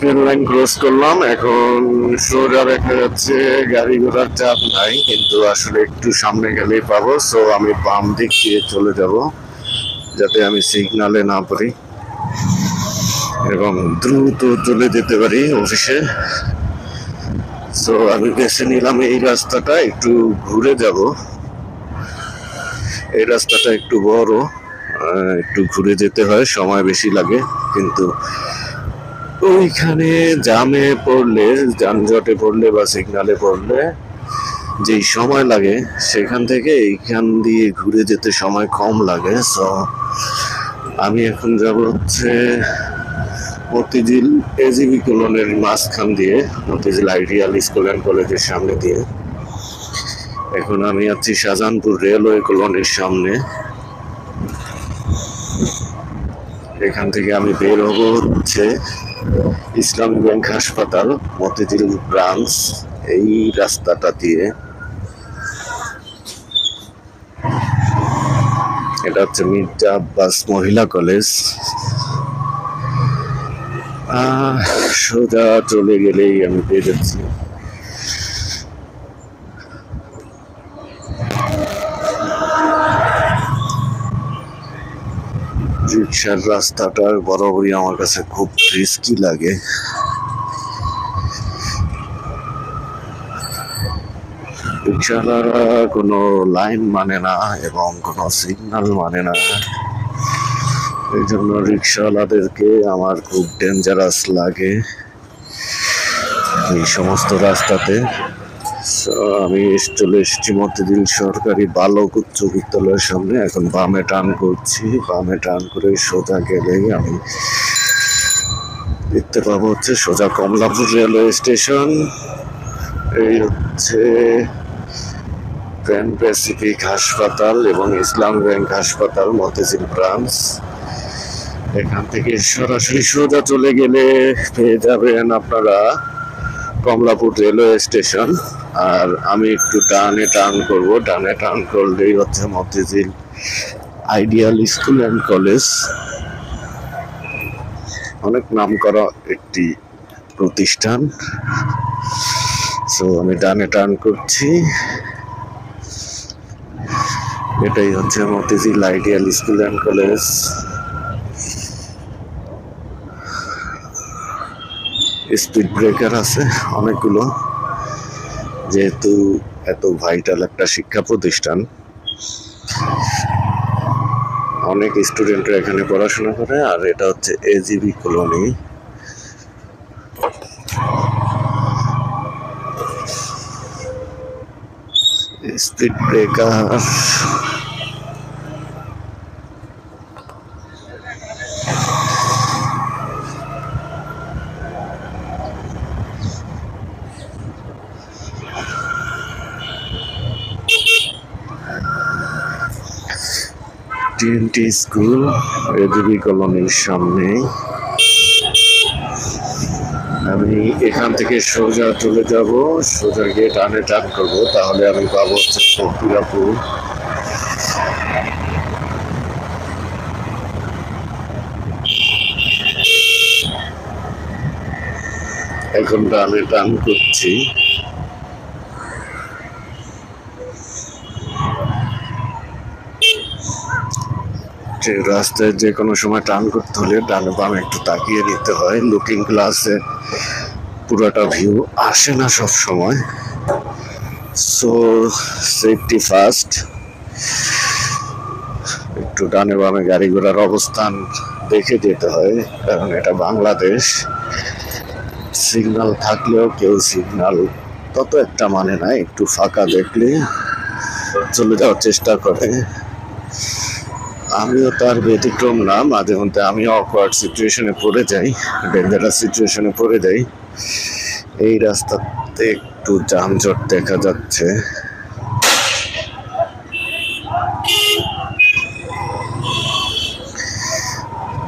Train line cross করলাম। এখন সোজা দেখা যাচ্ছে গাড়ি ঘোড়ার চাপ নাই, কিন্তু আসলে একটু সামনে গেলেই পাবো। সো আমি বাম দিক দিয়ে চলে যাব যাতে আমি সিগনালে না পড়ি এবং দ্রুত চলে যেতে পারি অফিসে। সো আমি বেছে নিলাম এই রাস্তাটা, একটু ঘুরে যাব। এই রাস্তাটা একটু বড়, একটু ঘুরে যেতে হয়, সময় বেশি লাগে। কিন্তু ওইখানে জামে পড়লে, যানজটে পড়লে বা সিগনালে পড়লে যেই সময় লাগে, সেখান থেকে এইখান দিয়ে ঘুরে যেতে সময় কম লাগে। সো আমি এখন যাব হচ্ছে মতিঝিল এজিবি কলোনির মাঝখান দিয়ে, মতিঝিল আইডিয়াল স্কুল অ্যান্ড কলেজের সামনে দিয়ে। এখন আমি আছি শাহজাহানপুর রেলওয়ে কলোনির সামনে। এখান থেকে আমি বের হব হচ্ছে ইসলামী ব্যাংক হাসপাতাল মতিঝিল ব্রাঞ্চ, এই রাস্তাটা দিয়ে। এটা হচ্ছে মির্জা আব্বাস মহিলা কলেজ। সোজা চলে গেলেই আমি পেয়ে যাচ্ছি। রিক্সার রাস্তাটা বরাবরই আমার কাছে খুব রিস্কি লাগে। রিক্সাওয়ালারা কোনো লাইন মানে না এবং কোনো সিগন্যাল মানে না, এই জন্য রিক্সাওয়ালাদেরকে আমার খুব ডেঞ্জারাস লাগে এই সমস্ত রাস্তাতে। আমি চলে এসেছি মতিঝিল সরকারি বালক উচ্চ বিদ্যালয়ের সামনে। এখন বামে টার্ন করছি, বামে টার্ন করে সোজা গেলেই আমি দেখতে পাবো হচ্ছে সোজা কমলাপুর রেলওয়ে স্টেশন। এই হচ্ছে প্যান প্যাসিফিক হাসপাতাল এবং ইসলাম ব্যাংক হাসপাতাল মতিঝিল ব্রাঞ্চ। এখান থেকে সরাসরি সোজা চলে গেলে পেয়ে যাবেন আপনারা কমলাপুর রেলওয়ে স্টেশন। আর আমি একটু ডানে টার্ন করব, ডানে টার্ন করলেই হচ্ছে Motijheel ideal school and college, অনেক নাম করা একটি প্রতিষ্ঠান। সো আমি ডানে টার্ন করছি, এটাই হচ্ছে Motijheel ideal school and college. Speed breaker আছে অনেকগুলো, যেহেতু এত ভাইটাল একটা শিক্ষা প্রতিষ্ঠান, অনেক স্টুডেন্টরা এখানে পড়াশোনা করে। আর এটা হচ্ছে AGB colony. Speed breaker TNT school AGB কলোনির সামনে। আমি এখান থেকে সোজা চলে যাব, সোজা গিয়ে ডানে টার্ন করবো, তাহলে আমি পাবো হচ্ছে ফকিরাপুর। এখন ডানে টার্ন করছি, রাস্তায় যে কোনো সময় টার্ন করতে হলে ডানে বামে একটু তাকিয়ে নিতে হয়। লুকিং গ্লাসে পুরোটা ভিউ আসে না সব সময়। সো সেফটি ফার্স্ট, একটু ডানে বামে গাড়ি ঘোড়ার অবস্থান দেখে যেতে হয়, কারণ এটা বাংলাদেশ। সিগন্যাল থাকলেও কেউ সিগন্যাল তত একটা মানে না, একটু ফাঁকা দেখলে চলে যাওয়ার চেষ্টা করে। আমিও তার ব্যতিক্রম না, মাঝে মধ্যে আমি অকওয়ার্ড সিচুয়েশনে পড়ে যাই, ডেঞ্জারাস সিচুয়েশনে পড়ে যাই। এই রাস্তাতে একটু যানজট দেখা যাচ্ছে।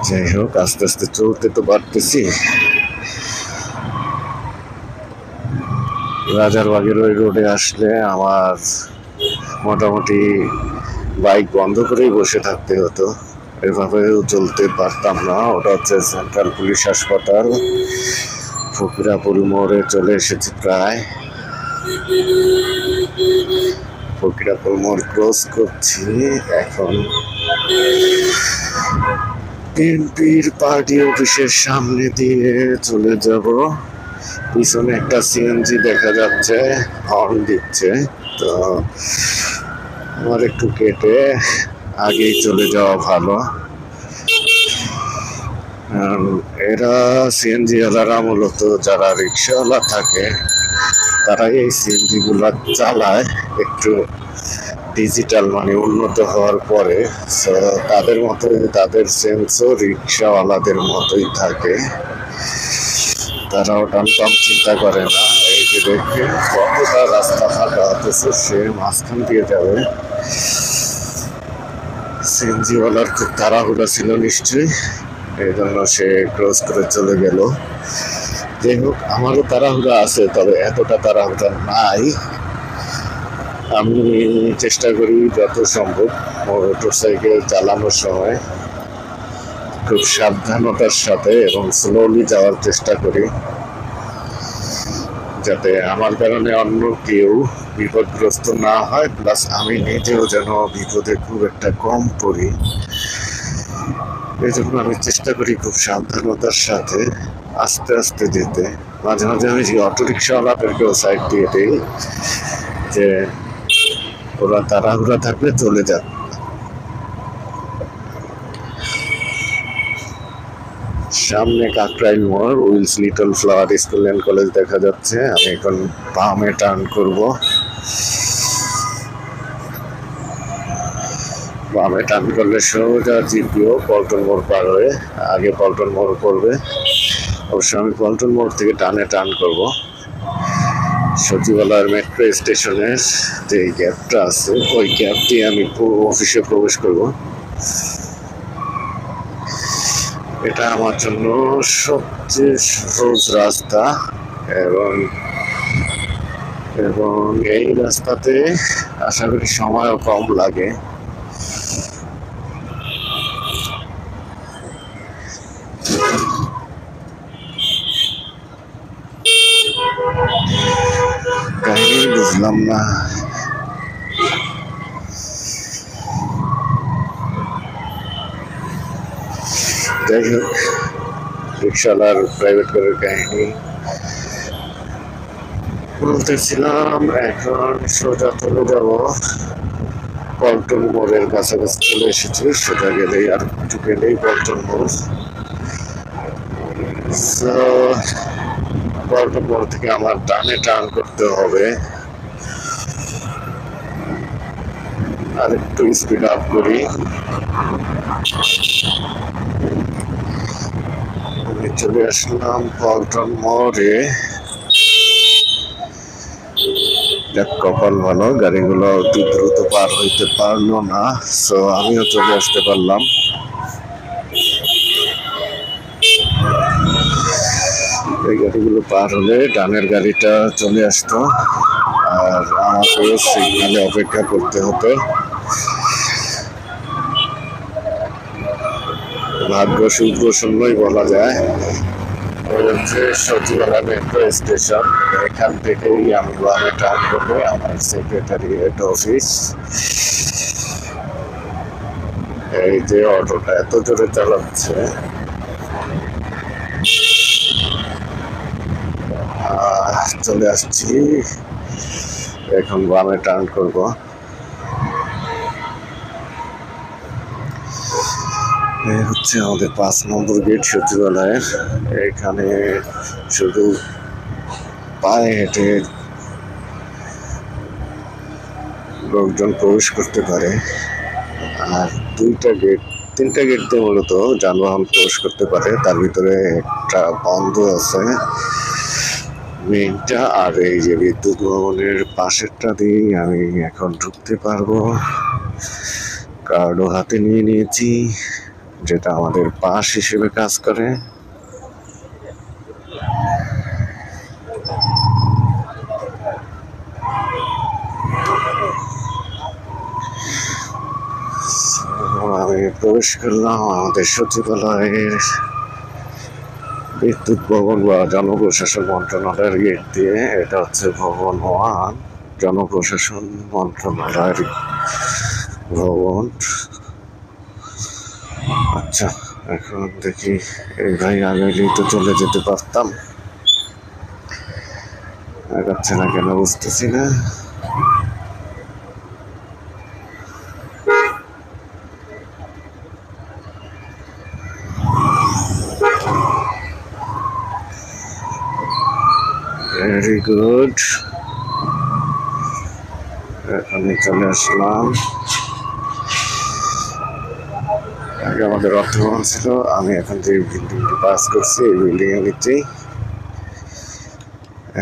যাই হোক, আস্তে আস্তে চলতে তো পারতেছি। রাজারবাগের ওই রোডে আসলে আমার মোটামুটি বাইক বন্ধ করেই বসে থাকতে হতো, এভাবেও চলতে পারতাম না। ওটা হচ্ছে সেন্ট্রাল পুলিশ হাসপাতাল। ফকিরাপুর মোড়ে চলে এসেছি প্রায়। ফকিরাপুর মোড় ক্রস করছি এখন। বিএনপির পার্টি অফিসের সামনে দিয়ে চলে যাব। পিছনে একটা সিএনজি দেখা যাচ্ছে, হর্ন দিচ্ছে। তো আমার একটু কেটে আগেই চলে যাওয়া ভালো। এরা সিএনজি ওয়ালারা মূলত যারা রিক্সাওয়ালা থাকে তারা এই সিএনজি গুলা চালায় একটু ডিজিটাল মানে উন্নত হওয়ার পরে। তাদের মতো তাদের সেন্সও রিক্সাওয়ালাদের মতোই থাকে, তারাও ডান চিন্তা করে না। এই যে দেখে কতটা রাস্তা ফাঁকা হতেছে, সে মাঝখান দিয়ে যাবে। সিএনজিওয়ালার খুব তাড়াহুড়া ছিল নিশ্চয়ই, এই জন্য সে ক্রস করে চলে গেল। যাই হোক, আমারও তাড়াহুড়া আছে, তবে এতটা তাড়াহুড়া নাই। আমি চেষ্টা করি যত সম্ভব মোটর সাইকেল চালানোর সময় খুব সাবধানতার সাথে এবং স্লোলি যাওয়ার চেষ্টা করি, যাতে আমার কারণে অন্য কেউ বিপদগ্রস্ত না হয়, প্লাস আমি নিজেও যেন বিপদে খুব একটা কম পড়ি। এই জন্য আমি চেষ্টা করি খুব সাবধানতার সাথে আস্তে আস্তে যেতে। মাঝে মাঝে আমি অটো রিক্সাওয়ালাদেরকেও সাইড দিয়ে দিই যে ওরা তাড়াহুড়া থাকলে চলে যান। সামনে কাকরাইল মোড়, Wills Little Flower School and College দেখা যাচ্ছে। আমি এখন বামে টার্ন করব। বামে টার্ন করলে সোজা জিপিও পল্টন মোড় পার হয়ে আগে পল্টন মোড় পড়বে। অবশ্য আমি পল্টন মোড় থেকে টার্ন করব। সচিবালয়ের মেট্রো স্টেশনের যে গ্যাপটা আছে ওই গ্যাপ দিয়ে আমি অফিসে প্রবেশ করব। এটা আমার জন্য সবচেয়ে সহজ রাস্তা এবং এই রাস্তাতে আশা করি সময়ও কম লাগে। কাহিনী বুঝলাম না। যাই হোক, রিক্সাওয়ালার প্রাইভেট কারের কাহিনী বলতেছিলাম। এখন সোজা চলে যাব পল্টন মোড়ের কাছাকাছি চলে এসেছি। সোজা গেলেই আর একটু গেলেই পল্টন মোড়। পল্টন মোড় থেকে আমার ডানে টার্ন করতে হবে। আর একটু স্পিড আপ করি। আমি চলে আসলাম পল্টন মোড়ে। কপাল ভালো, গাড়িগুলো অতি দ্রুত পার হইতে পারলো না, সো আমিও চলে আসতে পারলাম। এই গাড়িগুলো পার হলে ডানের গাড়িটা চলে আসতো আর আমাকে সিগন্যালে অপেক্ষা করতে হতো। ভাগ্য শূন্যই বলা যায়। ওই হচ্ছে সচিবালয় মেট্রো স্টেশন। এখান থেকেই আমি বামে টার্ন করবো আমার সেক্রেটারিয়েট অফিস। এই যে অটোটা এত জোরে চালাচ্ছে, চলে আসছি। এখন বামে টার্ন করবো। এই হচ্ছে আমাদের 5 নম্বর গেট সচিবালয়ের। এখানে শুধু পায়ে হেঁটে লোকজন প্রবেশ করতে পারে, আর 2টা গেট 3টা গেট দিয়ে মূলত যানবাহন প্রবেশ করতে পারে। তার ভিতরে একটা বন্ধ আছে মেইনটা, আর এই যে বিদ্যুৎ ভবনের পাশেরটা দিয়ে আমি এখন ঢুকতে পারবো। কার্ডও হাতে নিয়ে নিয়েছি, যেটা আমাদের পাস হিসেবে কাজ করে। আমি প্রবেশ করলাম আমাদের সচিবালয়ের বিদ্যুৎ ভবন বা জনপ্রশাসন মন্ত্রণালয়ের গেট দিয়ে। এটা হচ্ছে ভবন 1, জনপ্রশাসন মন্ত্রণালয়ের ভবন। আচ্ছা, এখন দেখি এই ভাই আগেই তো চলে যেতে পারতাম, আগাচ্ছে না কেন বুঝতেছি না। ভেরি গুড, এখানে চলে আসলাম। আগে আমাদের অর্থভবন ছিল, আমি এখন যে বিল্ডিংটি পাস করছি এই বিল্ডিং এর নিচেই।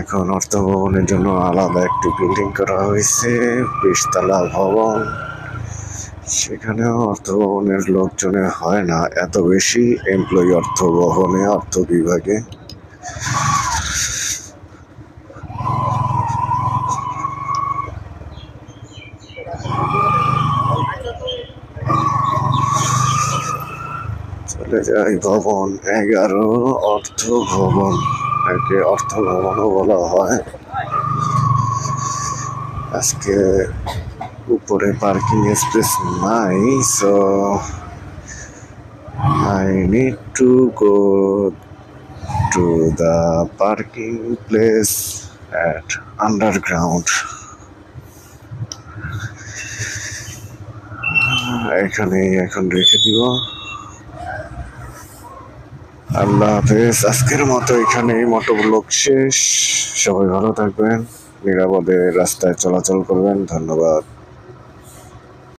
এখন অর্থভবনের জন্য আলাদা একটি বিল্ডিং করা হয়েছে, 20 তলা ভবন। সেখানেও অর্থভবনের লোকজনের হয় না এত বেশি এমপ্লয়ি অর্থভবনে, অর্থ বিভাগে। চলে যাই ভবন 11, অর্থ ভবন। একে অর্থ ভবনও বলা হয়। আজকে উপরে পার্কিং স্পেস নাই, so I need to go to the parking place at underground. এখানেই এখন রেখে দিব। আল্লাহ হাফেজ, আজকের মতো এখানেই মোটরব্লগ শেষ। সবাই ভালো থাকবেন, নিরাপদে রাস্তায় চলাচল করবেন। ধন্যবাদ।